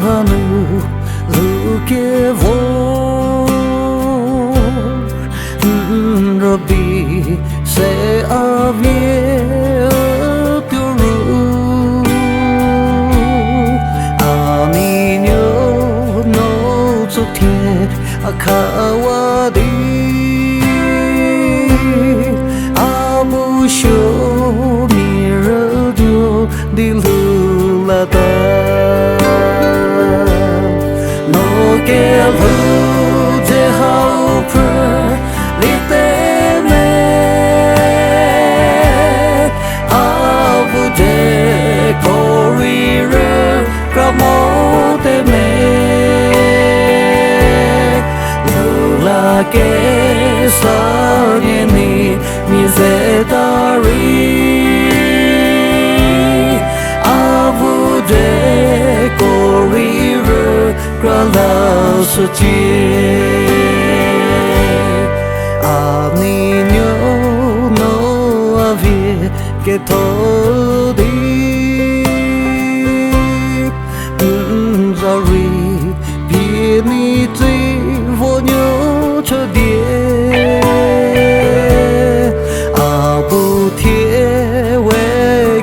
hanu kevor rübei sẽ avie più Aneinuo no thie khawa suomia rüduo lata no kelhou dzeko phrülie dzeko rükramo kesa zeta dzeko rükrala Aneinuo no avie kethoü Neitsivonuo thie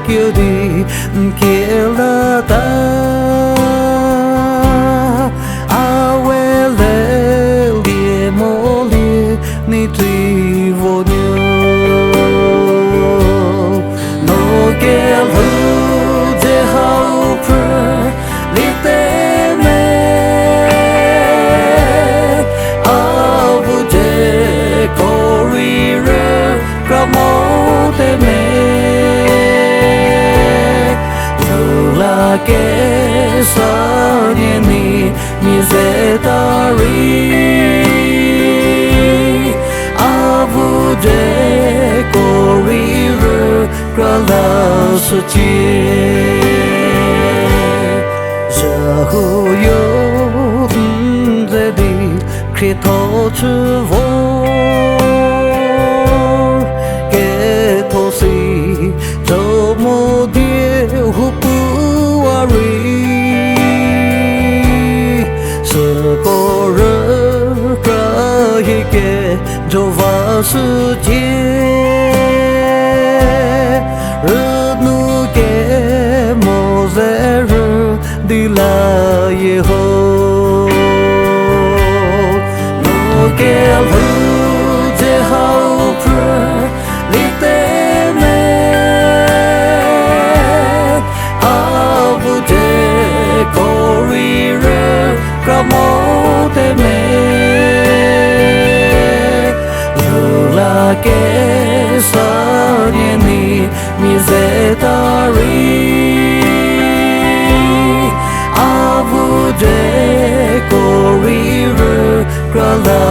kiűdi lata lelie molie Neitsivonuo no kelhou dzeko phrülie dzeko rükramo kesa zeta dzeko rükrala huoyo zedi Chüpuo kethoü molie huoyo lelie no kelhou dzeko phrülie dzeko rükramo kesa zeta dzeko rükrala